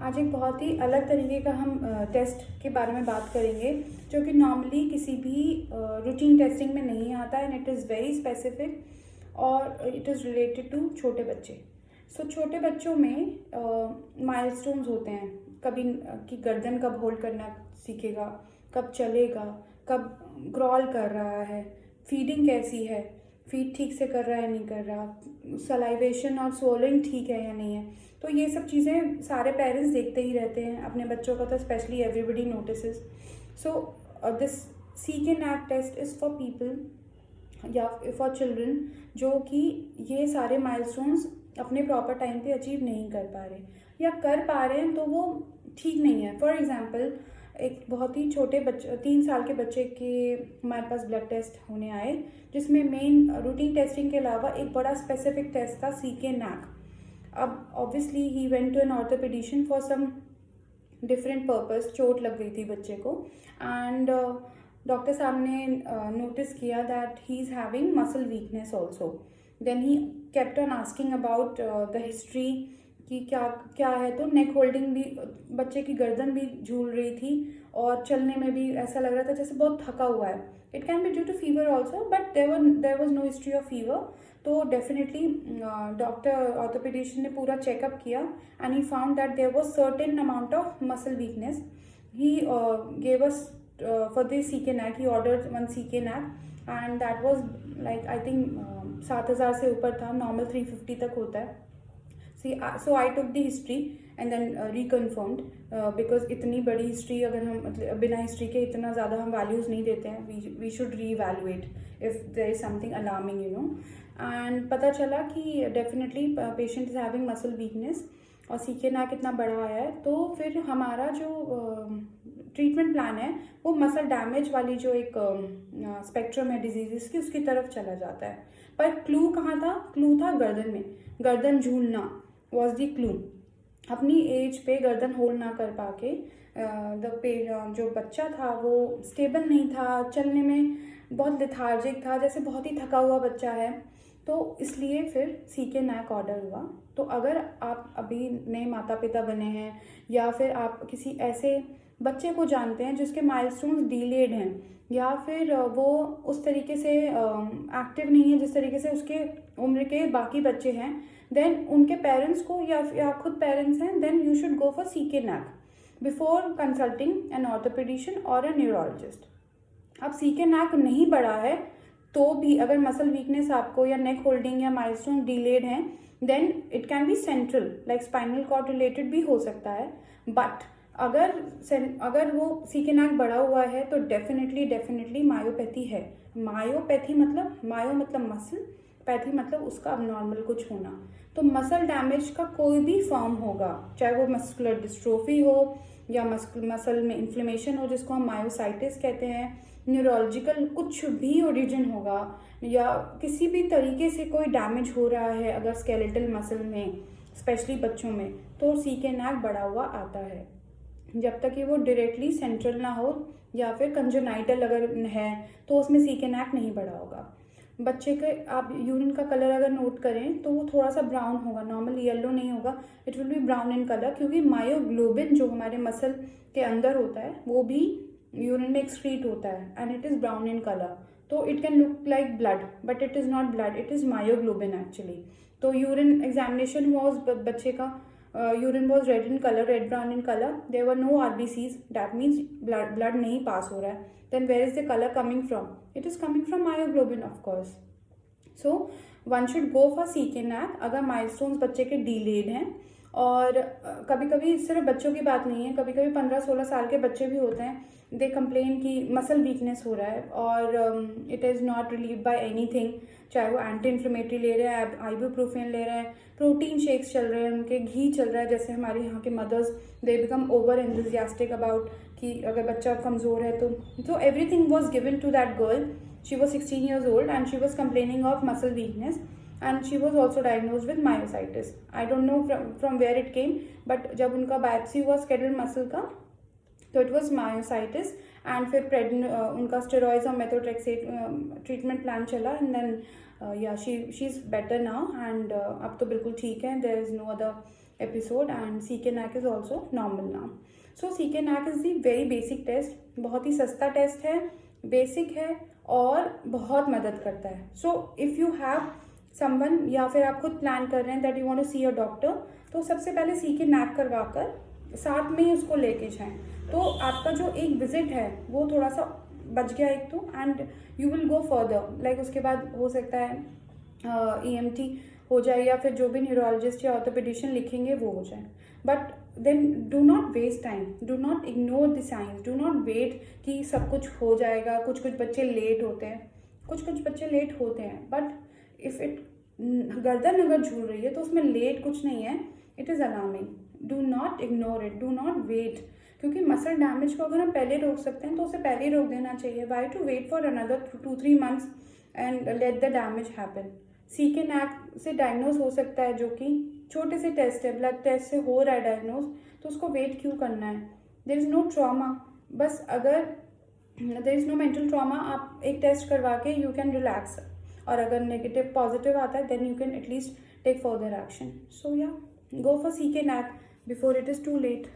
आज एक बहुत ही अलग तरीके का हम टेस्ट के बारे में बात करेंगे जो कि नॉर्मली किसी भी रूटीन टेस्टिंग में नहीं आता है and it is very specific और इट इज़ रिलेटेड टू छोटे बच्चे। छोटे बच्चों में माइलस्टोन्स होते हैं। कभी कि गर्दन कब होल्ड करना सीखेगा, कब चलेगा, कब क्रॉल कर रहा है, फीडिंग कैसी है, फीड ठीक से कर रहा है नहीं कर रहा, सलाइवेशन और swallowing ठीक है या नहीं है। तो ये सब चीज़ें सारे पेरेंट्स देखते ही रहते हैं अपने बच्चों का, तो specially everybody notices. So this CK-NAC test is for people या फॉर चिल्ड्रन जो कि ये सारे माइलस्टोन्स अपने प्रॉपर टाइम पे अचीव नहीं कर पा रहे या कर पा रहे हैं तो वो ठीक नहीं है। फॉर एग्जांपल, एक बहुत ही छोटे बच्चे 3 साल के बच्चे के हमारे पास ब्लड टेस्ट होने आए, जिसमें मेन रूटीन टेस्टिंग के अलावा एक बड़ा स्पेसिफिक टेस्ट था CK-NAC। अब obviously he went to an orthopedician for some different purpose. चोट लग गई थी बच्चे को एंड डॉक्टर साहब ने नोटिस किया that he is having muscle weakness also. Then he kept on asking about the history कि क्या क्या है। तो नेक होल्डिंग भी, बच्चे की गर्दन भी झूल रही थी और चलने में भी ऐसा लग रहा था जैसे बहुत थका हुआ है। It can be due to fever also, but there was no history of fever. तो डेफिनेटली डॉक्टर ऑर्थोपेडिशियन ने पूरा चेकअप किया and he found that there was certain amount of muscle weakness. He gave us for this CK-NAC, he ordered 1 CK-NAC and that was like I think 7,000 से ऊपर था। Normal 350 तक होता है। So I took the history and then reconfirmed because इतनी बड़ी history अगर हम मतलब बिना हिस्ट्री के इतना ज़्यादा हम वैल्यूज़ नहीं देते हैं। we should reevaluate if there is something alarming, you know। and पता चला कि definitely patient is having muscle weakness और CK-NAC इतना बड़ा आया है। तो फिर हमारा जो ट्रीटमेंट प्लान है वो मसल डैमेज वाली जो एक स्पेक्ट्रम है डिजीज़ की, उसकी तरफ चला जाता है। पर क्लू कहाँ था? क्लू था गर्दन में। गर्दन झूलना वॉज दी क्लू। अपनी एज पे गर्दन होल्ड ना कर पाके जो बच्चा था वो स्टेबल नहीं था, चलने में बहुत लेथार्जिक था, जैसे बहुत ही थका हुआ बच्चा है। तो इसलिए फिर CK-NAC ऑर्डर हुआ। तो अगर आप अभी नए माता पिता बने हैं या फिर आप किसी ऐसे बच्चे को जानते हैं जिसके माइलस्टोन्स डिलेड हैं या फिर वो उस तरीके से एक्टिव नहीं है जिस तरीके से उसके उम्र के बाकी बच्चे हैं, देन उनके पेरेंट्स को या खुद पेरेंट्स हैं, then you should go for CK-NAC before consulting an orthopedician और अ न्यूरोलॉजिस्ट। अब CK-NAC नहीं बढ़ा है तो भी अगर मसल वीकनेस आपको या नेक होल्डिंग या माइलस्टोन डिलेड हैं, then it can be central like spinal cord related भी हो सकता है। बट अगर वो CK-NAC बढ़ा हुआ है तो डेफिनेटली मायोपैथी है। मायोपैथी मतलब मायो मतलब मसल, पैथी मतलब उसका अबनॉर्मल कुछ होना। तो मसल डैमेज का कोई भी फॉर्म होगा, चाहे वो मस्कुलर डिस्ट्रोफी हो या मसल में इन्फ्लेमेशन हो जिसको हम मायोसाइटिस कहते हैं, न्यूरोलॉजिकल कुछ भी ओरिजिन होगा या किसी भी तरीके से कोई डैमेज हो रहा है अगर स्केलेटल मसल में, स्पेशली बच्चों में, तो CK-NAC बढ़ा हुआ आता है। जब तक कि वो डायरेक्टली सेंट्रल ना हो या फिर कंजेनाइटल अगर है तो उसमें CK-NAC नहीं बढ़ा होगा। बच्चे के आप यूरिन का कलर अगर नोट करें तो वो थोड़ा सा ब्राउन होगा, नॉर्मली येलो नहीं होगा, it will be brown in colour, क्योंकि मायोग्लोबिन जो हमारे मसल के अंदर होता है वो भी यूरिन में एक्सक्रीट होता है and it is brown in colour. तो it can look like blood but it is not blood, it is myoglobin actually. तो यूरिन एग्जामिनेशन वॉज बच्चे का urine was red in colour, red brown in colour, there were no RBCs, that means blood नहीं pass हो रहा है। then where is the color coming from? It is coming from myoglobin, of course. So one should go for CK-NAC अगर milestones बच्चे के delayed हैं। और कभी कभी सिर्फ बच्चों की बात नहीं है, कभी कभी 15-16 साल के बच्चे भी होते हैं, दे कंप्लेन कि मसल वीकनेस हो रहा है और it is not relieve by anything, चाहे वो एंटी इन्फ्लेमेटरी ले रहे हैं, आइबुप्रोफेन ले रहे हैं, प्रोटीन शेक्स चल रहे हैं उनके, घी चल रहा है, जैसे हमारे यहाँ के mothers they become over enthusiastic about कि अगर बच्चा कमज़ोर है तो everything was given to that girl. She was 16 years old and she was complaining of muscle weakness and she was also diagnosed with myositis. I don't know from where it came, but जब उनका biopsy हुआ skeletal muscle का तो it was myositis and फिर उनका steroids और methotrexate treatment plan चला and then yeah she is better now and अब तो बिल्कुल ठीक है, there is no other episode, and CK NAC is also normal now. So CK NAC is the very basic test. बहुत ही सस्ता test है, basic है और बहुत मदद करता है. So if you have someone या फिर आप खुद प्लान कर रहे हैं that you want to see a doctor, तो सबसे पहले CK NAC करवा कर साथ में ही उसको लेके जाएं. तो आपका जो एक विजिट है वो थोड़ा सा बच गया एक तो, and you will go further. Like उसके बाद हो सकता है EMT हो जाए या फिर जो भी न्यूरोलॉजिस्ट या ऑर्थोपेडिशियन लिखेंगे वो हो जाए. But then do not waste time, do not ignore the science, do not wait कि सब कुछ हो जाएगा. कुछ कुछ बच्चे लेट होते हैं, कुछ बच्चे लेट होते हैं, बट इफ़ इट गर्दन अगर झूल रही है तो उसमें लेट कुछ नहीं है. It is alarming. Do not ignore it, do not wait. क्योंकि मसल डैमेज को अगर हम पहले रोक सकते हैं तो उसे पहले ही रोक देना चाहिए. Why to wait for another 2-3 months and let the damage happen. CK NAC से डायग्नोज हो सकता है, जो कि छोटे से टेस्ट है, ब्लड टेस्ट से हो रहा है डायग्नोज, तो उसको वेट क्यों करना है. There is no trauma. बस अगर there is no mental trauma, आप एक टेस्ट करवा के यू कैन रिलैक्स. और अगर नेगेटिव पॉजिटिव आता है then you can at least take further action. So yeah, go for CK NAC before it is too late.